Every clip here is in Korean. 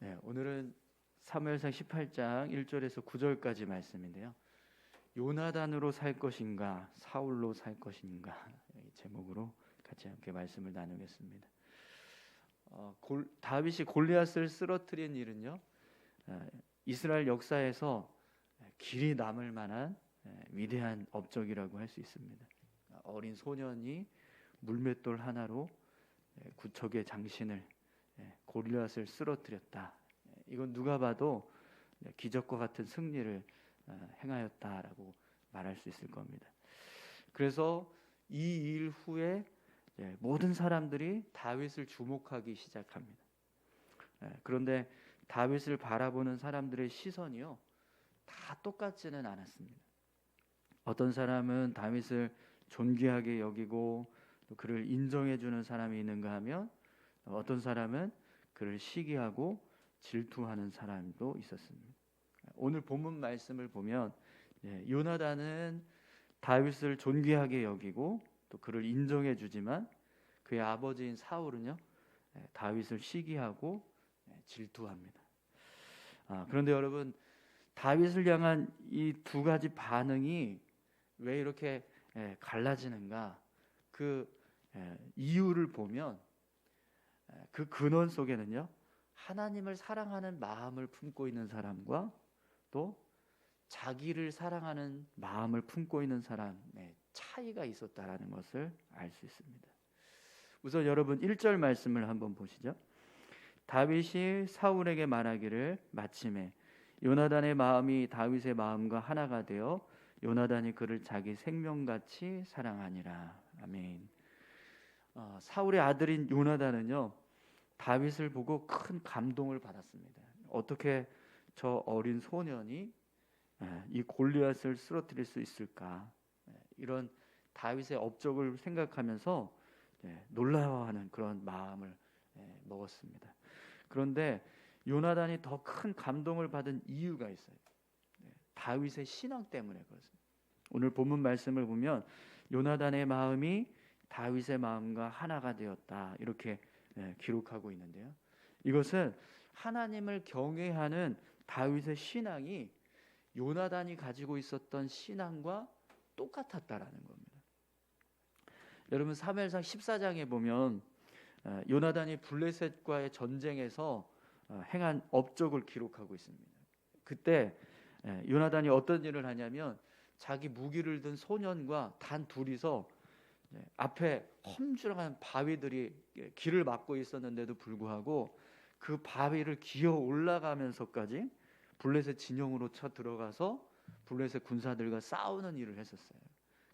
네, 오늘은 사무엘상 18장 1절에서 9절까지 말씀인데요. 요나단으로 살 것인가 사울로 살 것인가 이 제목으로 같이 함께 말씀을 나누겠습니다. 다윗이 골리앗을 쓰러뜨린 일은요, 이스라엘 역사에서 길이 남을 만한 위대한 업적이라고 할 수 있습니다. 어린 소년이 물맷돌 하나로 구척의 장신을 골리앗을 쓰러뜨렸다. 이건 누가 봐도 기적과 같은 승리를 행하였다라고 말할 수 있을 겁니다. 그래서 이 일 후에 모든 사람들이 다윗을 주목하기 시작합니다. 그런데 다윗을 바라보는 사람들의 시선이요, 다 똑같지는 않았습니다. 어떤 사람은 다윗을 존귀하게 여기고 또 그를 인정해주는 사람이 있는가 하면, 어떤 사람은 그를 시기하고 질투하는 사람도 있었습니다. 오늘 본문 말씀을 보면 요나단은 다윗을 존귀하게 여기고 또 그를 인정해주지만, 그의 아버지인 사울은요, 다윗을 시기하고 질투합니다. 그런데 여러분, 다윗을 향한 이 두 가지 반응이 왜 이렇게 갈라지는가? 그 이유를 보면 그 근원 속에는요, 하나님을 사랑하는 마음을 품고 있는 사람과 또 자기를 사랑하는 마음을 품고 있는 사람의 차이가 있었다라는 것을 알 수 있습니다. 우선 여러분 1절 말씀을 한번 보시죠. 다윗이 사울에게 말하기를 마침에 요나단의 마음이 다윗의 마음과 하나가 되어 요나단이 그를 자기 생명같이 사랑하니라. 아멘. 사울의 아들인 요나단은요, 다윗을 보고 큰 감동을 받았습니다. 어떻게 저 어린 소년이 이 골리앗을 쓰러뜨릴 수 있을까? 이런 다윗의 업적을 생각하면서 놀라워하는 그런 마음을 먹었습니다. 그런데 요나단이 더 큰 감동을 받은 이유가 있어요. 다윗의 신앙 때문에 그렇습니다. 오늘 본문 말씀을 보면 요나단의 마음이 다윗의 마음과 하나가 되었다, 이렇게 기록하고 있는데요. 이것은 하나님을 경외하는 다윗의 신앙이 요나단이 가지고 있었던 신앙과 똑같았다라는 겁니다. 여러분 사무엘상 14장에 보면 요나단이 블레셋과의 전쟁에서 행한 업적을 기록하고 있습니다. 그때 요나단이 어떤 일을 하냐면, 자기 무기를 든 소년과 단 둘이서 앞에 험준한 바위들이 길을 막고 있었는데도 불구하고 그 바위를 기어 올라가면서까지 블레셋 진영으로 쳐 들어가서 블레셋 군사들과 싸우는 일을 했었어요.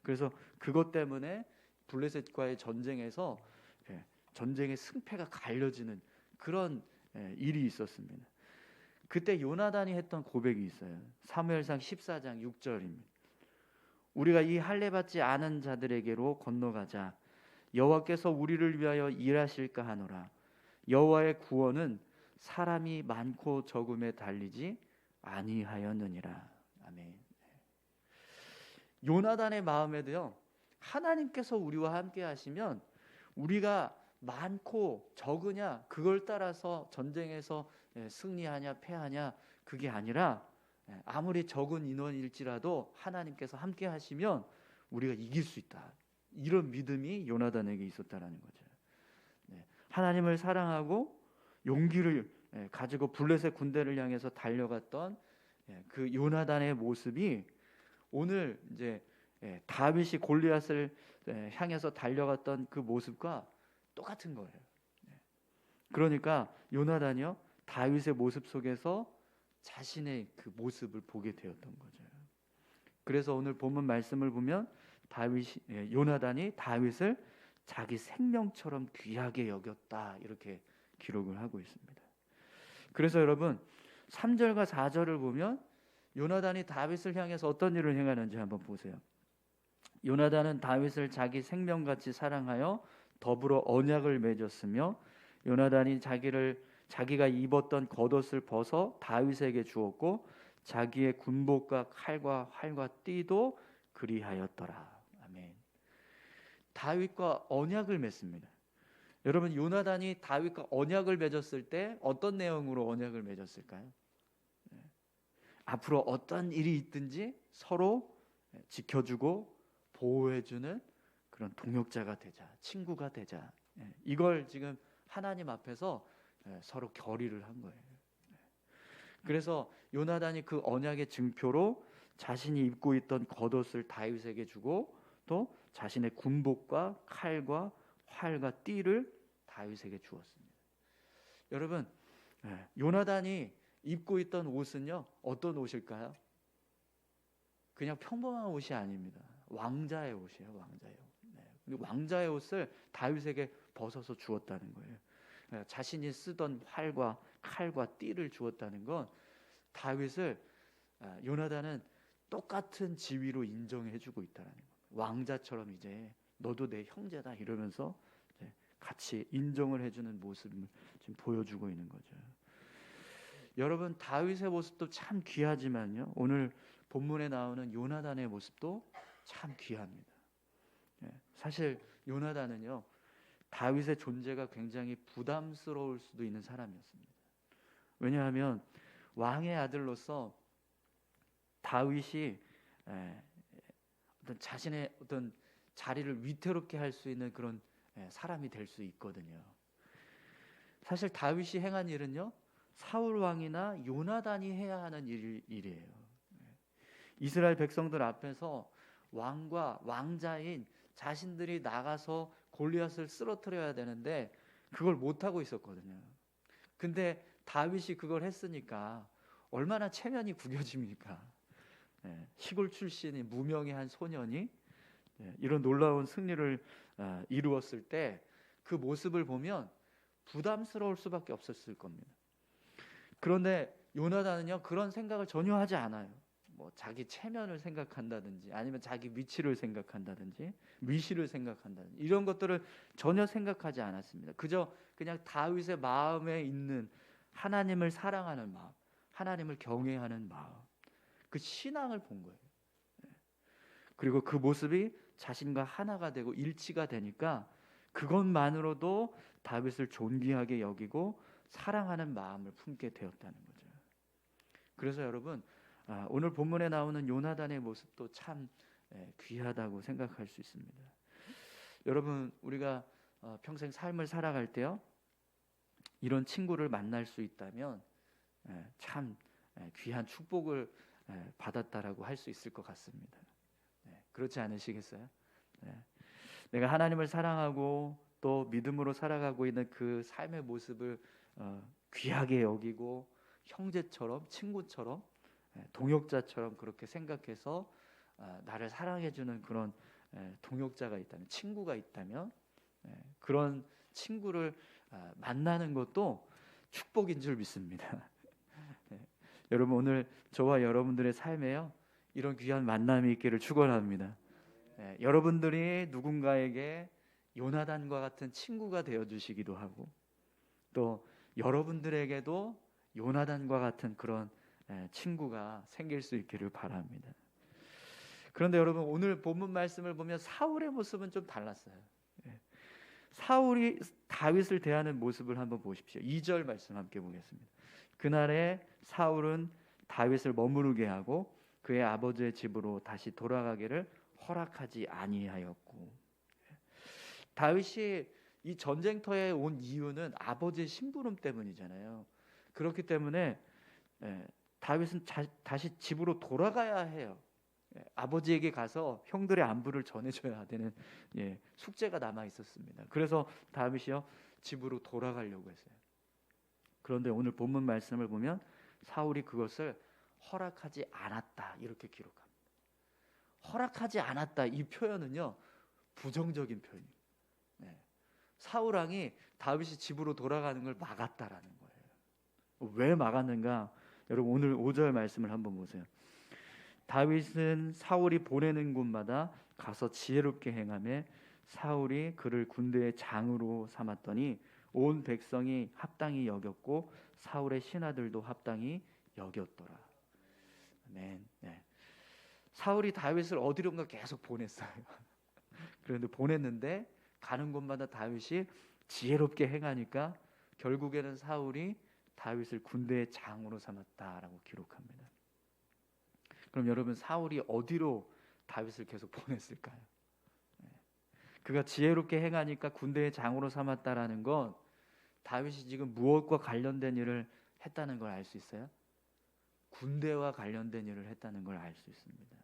그래서 그것 때문에 블레셋과의 전쟁에서 전쟁의 승패가 갈려지는 그런 일이 있었습니다. 그때 요나단이 했던 고백이 있어요. 사무엘상 14장 6절입니다. 우리가 이 할례 받지 않은 자들에게로 건너가자. 여호와께서 우리를 위하여 일하실까 하노라. 여호와의 구원은 사람이 많고 적음에 달리지 아니하였느니라. 아멘. 요나단의 마음에도요, 하나님께서 우리와 함께 하시면 우리가 많고 적으냐 그걸 따라서 전쟁에서 승리하냐 패하냐 그게 아니라, 아무리 적은 인원일지라도 하나님께서 함께 하시면 우리가 이길 수 있다, 이런 믿음이 요나단에게 있었다라는 거죠. 하나님을 사랑하고 용기를 가지고 블레셋 군대를 향해서 달려갔던 그 요나단의 모습이 오늘 이제 다윗이 골리앗을 향해서 달려갔던 그 모습과 똑같은 거예요. 그러니까 요나단이요, 다윗의 모습 속에서 자신의 그 모습을 보게 되었던 거죠. 그래서 오늘 본문 말씀을 보면 요나단이 다윗을 자기 생명처럼 귀하게 여겼다, 이렇게 기록을 하고 있습니다. 그래서 여러분 3절과 4절을 보면 요나단이 다윗을 향해서 어떤 일을 행하는지 한번 보세요. 요나단은 다윗을 자기 생명같이 사랑하여 더불어 언약을 맺었으며, 요나단이 자기가 입었던 겉옷을 벗어 다윗에게 주었고 자기의 군복과 칼과 활과 띠도 그리하였더라. 아멘. 다윗과 언약을 맺습니다. 여러분, 요나단이 다윗과 언약을 맺었을 때 어떤 내용으로 언약을 맺었을까요? 앞으로 어떤 일이 있든지 서로 지켜주고 보호해주는 그런 동역자가 되자, 친구가 되자. 이걸 지금 하나님 앞에서 서로 결의를 한 거예요. 그래서 요나단이 그 언약의 증표로 자신이 입고 있던 겉옷을 다윗에게 주고 또 자신의 군복과 칼과 활과 띠를 다윗에게 주었습니다. 여러분, 요나단이 입고 있던 옷은요, 어떤 옷일까요? 그냥 평범한 옷이 아닙니다. 왕자의 옷이에요, 왕자의 옷. 왕자의 옷을 다윗에게 벗어서 주었다는 거예요. 자신이 쓰던 활과 칼과 띠를 주었다는 건 다윗을 요나단은 똑같은 지위로 인정해주고 있다는 거예요. 왕자처럼 이제 너도 내 형제다 이러면서 같이 인정을 해주는 모습을 지금 보여주고 있는 거죠. 여러분, 다윗의 모습도 참 귀하지만요, 오늘 본문에 나오는 요나단의 모습도 참 귀합니다. 사실 요나단은요, 다윗의 존재가 굉장히 부담스러울 수도 있는 사람이었습니다. 왜냐하면 왕의 아들로서 다윗이 어떤 자신의 어떤 자리를 위태롭게 할 수 있는 그런 사람이 될 수 있거든요. 사실 다윗이 행한 일은요, 사울 왕이나 요나단이 해야 하는 일이에요. 이스라엘 백성들 앞에서 왕과 왕자인 자신들이 나가서 골리앗을 쓰러뜨려야 되는데 그걸 못하고 있었거든요. 근데 다윗이 그걸 했으니까 얼마나 체면이 구겨집니까? 시골 출신이 무명의 한 소년이 이런 놀라운 승리를 이루었을 때 그 모습을 보면 부담스러울 수밖에 없었을 겁니다. 그런데 요나단은요, 그런 생각을 전혀 하지 않아요. 뭐 자기 체면을 생각한다든지 아니면 자기 위치를 생각한다든지 위시를 생각한다든지 이런 것들을 전혀 생각하지 않았습니다. 그냥 다윗의 마음에 있는 하나님을 사랑하는 마음, 하나님을 경외하는 마음, 그 신앙을 본 거예요. 그리고 그 모습이 자신과 하나가 되고 일치가 되니까 그것만으로도 다윗을 존귀하게 여기고 사랑하는 마음을 품게 되었다는 거죠. 그래서 여러분, 오늘 본문에 나오는 요나단의 모습도 참 귀하다고 생각할 수 있습니다. 여러분, 우리가 평생 삶을 살아갈 때요, 이런 친구를 만날 수 있다면 참 귀한 축복을 받았다라고 할 수 있을 것 같습니다. 그렇지 않으시겠어요? 내가 하나님을 사랑하고 또 믿음으로 살아가고 있는 그 삶의 모습을 귀하게 여기고 형제처럼, 친구처럼, 동역자처럼 그렇게 생각해서 나를 사랑해주는 그런 동역자가 있다면, 친구가 있다면 그런 친구를 만나는 것도 축복인 줄 믿습니다. 여러분, 오늘 저와 여러분들의 삶에요, 이런 귀한 만남이 있기를 축원합니다. 여러분들이 누군가에게 요나단과 같은 친구가 되어주시기도 하고 또 여러분들에게도 요나단과 같은 그런 친구가 생길 수 있기를 바랍니다. 그런데 여러분, 오늘 본문 말씀을 보면 사울의 모습은 좀 달랐어요. 사울이 다윗을 대하는 모습을 한번 보십시오. 2절 말씀 함께 보겠습니다. 그날에 사울은 다윗을 머무르게 하고 그의 아버지의 집으로 다시 돌아가기를 허락하지 아니하였고, 다윗이 이 전쟁터에 온 이유는 아버지의 심부름 때문이잖아요. 그렇기 때문에 다윗은 다시 집으로 돌아가야 해요. 아버지에게 가서 형들의 안부를 전해줘야 되는 숙제가 남아 있었습니다. 그래서 다윗이요, 집으로 돌아가려고 했어요. 그런데 오늘 본문 말씀을 보면 사울이 그것을 허락하지 않았다 이렇게 기록합니다. 허락하지 않았다, 이 표현은요, 부정적인 표현입니다. 사울 왕이 다윗이 집으로 돌아가는 걸 막았다라는 거예요. 왜 막았는가? 여러분, 오늘 5절 말씀을 한번 보세요. 다윗은 사울이 보내는 곳마다 가서 지혜롭게 행하며 사울이 그를 군대의 장으로 삼았더니 온 백성이 합당히 여겼고 사울의 신하들도 합당히 여겼더라. 아멘. 사울이 다윗을 어디론가 계속 보냈어요. 그런데 보냈는데 가는 곳마다 다윗이 지혜롭게 행하니까 결국에는 사울이 다윗을 군대의 장으로 삼았다라고 기록합니다. 그럼 여러분, 사울이 어디로 다윗을 계속 보냈을까요? 그가 지혜롭게 행하니까 군대의 장으로 삼았다라는 건 다윗이 지금 무엇과 관련된 일을 했다는 걸 알 수 있어요? 군대와 관련된 일을 했다는 걸 알 수 있습니다.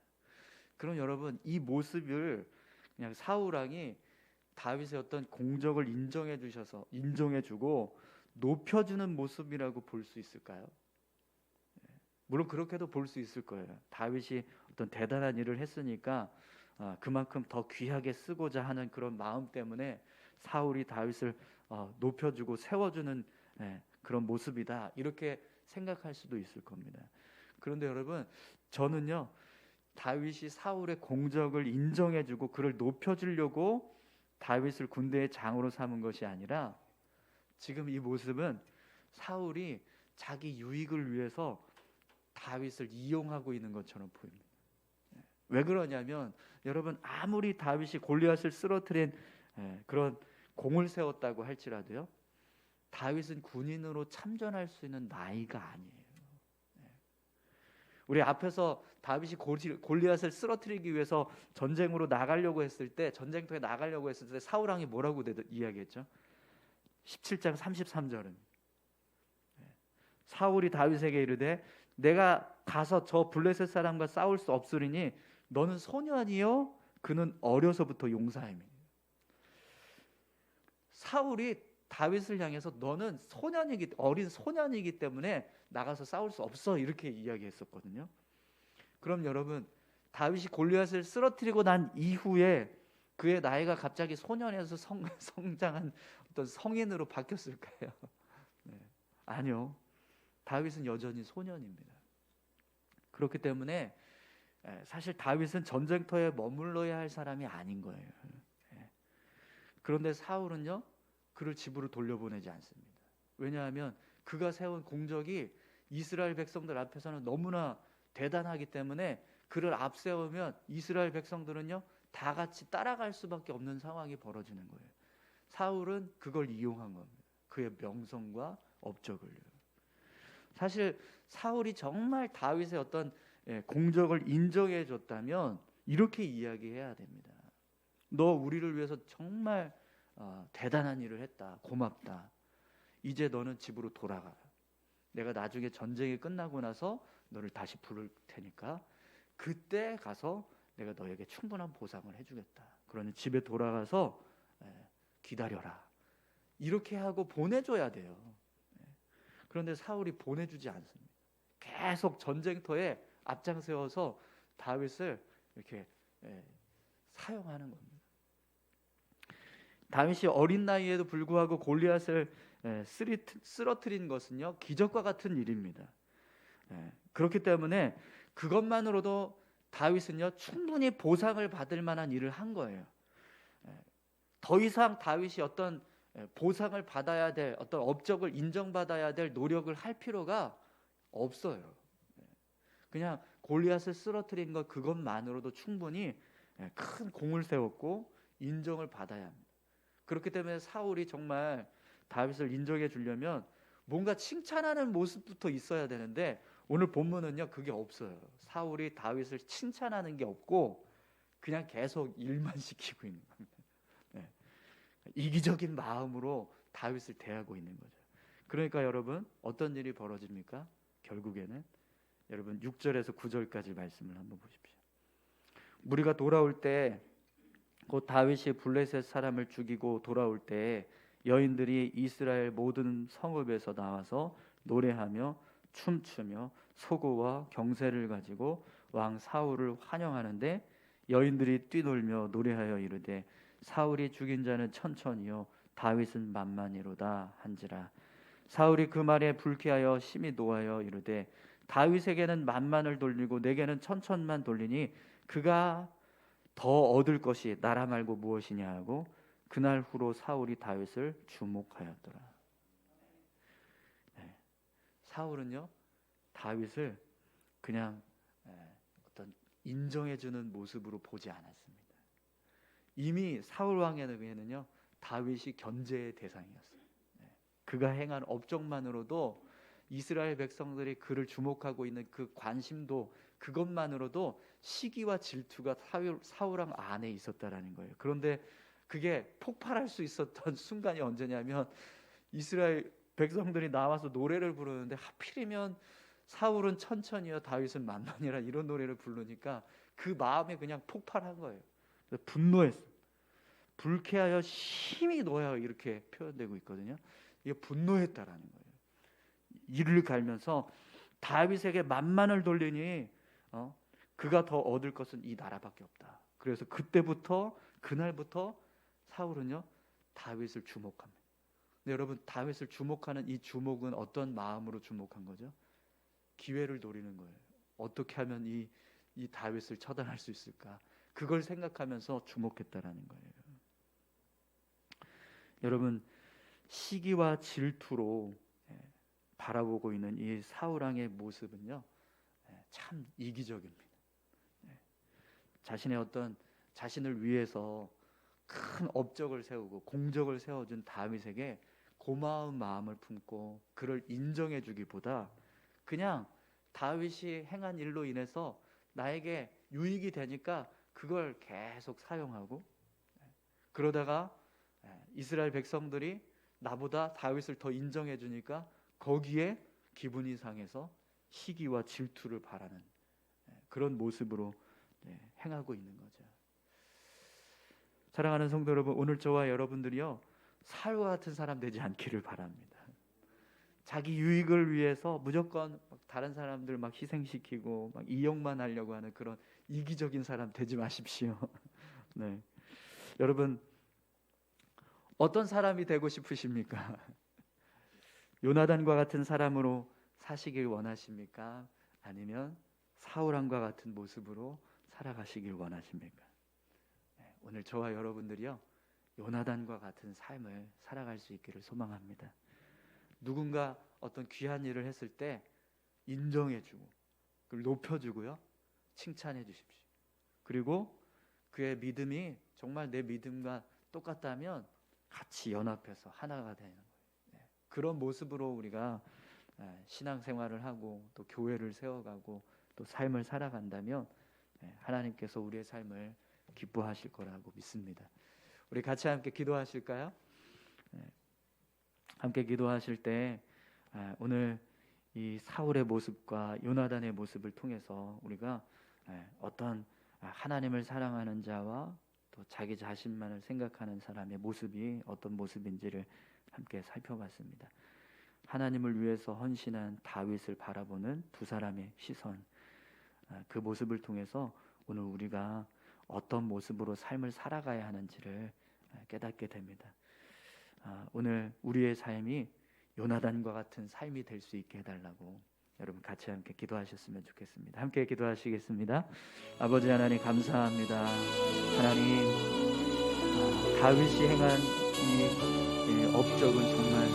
그럼 여러분, 이 모습을 그냥 사울 왕이 다윗의 어떤 공적을 인정해주고 높여주는 모습이라고 볼 수 있을까요? 물론 그렇게도 볼 수 있을 거예요. 다윗이 어떤 대단한 일을 했으니까 그만큼 더 귀하게 쓰고자 하는 그런 마음 때문에 사울이 다윗을 높여주고 세워주는 그런 모습이다, 이렇게 생각할 수도 있을 겁니다. 그런데 여러분, 저는요, 다윗이 사울의 공적을 인정해주고 그를 높여주려고 다윗을 군대의 장으로 삼은 것이 아니라 지금 이 모습은 사울이 자기 유익을 위해서 다윗을 이용하고 있는 것처럼 보입니다. 왜 그러냐면 여러분, 아무리 다윗이 골리앗을 쓰러뜨린 그런 공을 세웠다고 할지라도요, 다윗은 군인으로 참전할 수 있는 나이가 아니에요. 우리 앞에서 다윗이 골리앗을 쓰러뜨리기 위해서 전쟁으로 나가려고 했을 때, 전쟁터에 나가려고 했을 때 사울 왕이 뭐라고 이야기했죠? 17장 33절은 사울이 다윗에게 이르되 내가 가서 저 블레셋 사람과 싸울 수 없으리니 너는 소년이요 그는 어려서부터 용사임이니. 사울이 다윗을 향해서 너는 어린 소년이기 때문에 나가서 싸울 수 없어, 이렇게 이야기했었거든요. 그럼 여러분, 다윗이 골리앗을 쓰러뜨리고 난 이후에 그의 나이가 갑자기 소년에서 성장한 어떤 성인으로 바뀌었을까요? 네. 아니요. 다윗은 여전히 소년입니다. 그렇기 때문에 사실 다윗은 전쟁터에 머물러야 할 사람이 아닌 거예요. 그런데 사울은요, 그를 집으로 돌려보내지 않습니다. 왜냐하면 그가 세운 공적이 이스라엘 백성들 앞에서는 너무나 대단하기 때문에 그를 앞세우면 이스라엘 백성들은요, 다 같이 따라갈 수밖에 없는 상황이 벌어지는 거예요. 사울은 그걸 이용한 겁니다. 그의 명성과 업적을요. 사실 사울이 정말 다윗의 어떤 공적을 인정해 줬다면 이렇게 이야기해야 됩니다. 너 우리를 위해서 정말 대단한 일을 했다. 고맙다. 이제 너는 집으로 돌아가. 내가 나중에 전쟁이 끝나고 나서 너를 다시 부를 테니까 그때 가서 내가 너에게 충분한 보상을 해주겠다. 그러니 집에 돌아가서 기다려라. 이렇게 하고 보내줘야 돼요. 그런데 사울이 보내주지 않습니다. 계속 전쟁터에 앞장세워서 다윗을 이렇게 사용하는 겁니다. 다윗이 어린 나이에도 불구하고 골리앗을 쓰러뜨린 것은요, 기적과 같은 일입니다. 그렇기 때문에 그것만으로도 다윗은요, 충분히 보상을 받을 만한 일을 한 거예요. 더 이상 다윗이 어떤 보상을 받아야 될, 어떤 업적을 인정받아야 될 노력을 할 필요가 없어요. 그냥 골리앗을 쓰러뜨린 것 그것만으로도 충분히 큰 공을 세웠고 인정을 받아야 합니다. 그렇기 때문에 사울이 정말 다윗을 인정해 주려면 뭔가 칭찬하는 모습부터 있어야 되는데 오늘 본문은요, 그게 없어요. 사울이 다윗을 칭찬하는 게 없고 그냥 계속 일만 시키고 있는 겁니다. 이기적인 마음으로 다윗을 대하고 있는 거죠. 그러니까 여러분, 어떤 일이 벌어집니까? 결국에는 여러분 6절에서 9절까지 말씀을 한번 보십시오. 무리가 돌아올 때 곧 다윗이 블레셋 사람을 죽이고 돌아올 때 여인들이 이스라엘 모든 성읍에서 나와서 노래하며 춤추며 소고와 경새를 가지고 왕 사울을 환영하는데 여인들이 뛰놀며 노래하여 이르되 사울이 죽인 자는 천천히요 다윗은 만만이로다 한지라. 사울이 그 말에 불쾌하여 심히 노하여 이르되 다윗에게는 만만을 돌리고 내게는 천천만 돌리니 그가 더 얻을 것이 나라 말고 무엇이냐 하고 그날 후로 사울이 다윗을 주목하였더라. 사울은요, 다윗을 그냥 어떤 인정해주는 모습으로 보지 않았습니다. 이미 사울 왕에게는요, 다윗이 견제의 대상이었어요. 그가 행한 업적만으로도 이스라엘 백성들이 그를 주목하고 있는 그 관심도, 그것만으로도 시기와 질투가 사울 왕 안에 있었다라는 거예요. 그런데 그게 폭발할 수 있었던 순간이 언제냐면, 이스라엘 백성들이 나와서 노래를 부르는데 하필이면 사울은 천천히요 다윗은 만만이라 이런 노래를 부르니까 그 마음에 그냥 폭발한 거예요. 분노했어요. 불쾌하여 심히 노하여 이렇게 표현되고 있거든요. 이게 분노했다라는 거예요. 이를 갈면서 다윗에게 만만을 돌리니 그가 더 얻을 것은 이 나라밖에 없다. 그래서 그날부터 사울은요 다윗을 주목합니다. 근데 여러분, 다윗을 주목하는 이 주목은 어떤 마음으로 주목한 거죠? 기회를 노리는 거예요. 어떻게 하면 이 다윗을 처단할 수 있을까? 그걸 생각하면서 주목했다라는 거예요. 여러분, 시기와 질투로 바라보고 있는 이 사울 왕의 모습은요 참 이기적입니다. 자신을 위해서 큰 업적을 세우고 공적을 세워준 다윗에게 고마운 마음을 품고 그를 인정해 주기보다 그냥 다윗이 행한 일로 인해서 나에게 유익이 되니까 그걸 계속 사용하고, 그러다가 이스라엘 백성들이 나보다 다윗을 더 인정해 주니까 거기에 기분이 상해서 시기와 질투를 바라는 그런 모습으로 행하고 있는 거죠. 사랑하는 성도 여러분, 오늘 저와 여러분들이요 사울과 같은 사람 되지 않기를 바랍니다. 자기 유익을 위해서 무조건 다른 사람들 막 희생시키고 막 이용만 하려고 하는 그런 이기적인 사람 되지 마십시오. 네. 여러분, 어떤 사람이 되고 싶으십니까? 요나단과 같은 사람으로 사시길 원하십니까? 아니면 사울 왕과 같은 모습으로 살아가시길 원하십니까? 오늘 저와 여러분들이요 요나단과 같은 삶을 살아갈 수 있기를 소망합니다. 누군가 어떤 귀한 일을 했을 때 인정해주고 그걸 높여주고요 칭찬해 주십시오. 그리고 그의 믿음이 정말 내 믿음과 똑같다면 같이 연합해서 하나가 되는 거예요. 그런 모습으로 우리가 신앙생활을 하고 또 교회를 세워가고 또 삶을 살아간다면 하나님께서 우리의 삶을 기뻐하실 거라고 믿습니다. 우리 같이 함께 기도하실까요? 함께 기도하실 때 오늘 이 사울의 모습과 요나단의 모습을 통해서 우리가 어떤 하나님을 사랑하는 자와 또 자기 자신만을 생각하는 사람의 모습이 어떤 모습인지를 함께 살펴봤습니다. 하나님을 위해서 헌신한 다윗을 바라보는 두 사람의 시선, 그 모습을 통해서 오늘 우리가 어떤 모습으로 삶을 살아가야 하는지를 깨닫게 됩니다. 오늘 우리의 삶이 요나단과 같은 삶이 될 수 있게 해달라고 여러분 같이 함께 기도하셨으면 좋겠습니다. 함께 기도하시겠습니다. 아버지 하나님 감사합니다. 하나님, 다윗이 행한 이 업적은 정말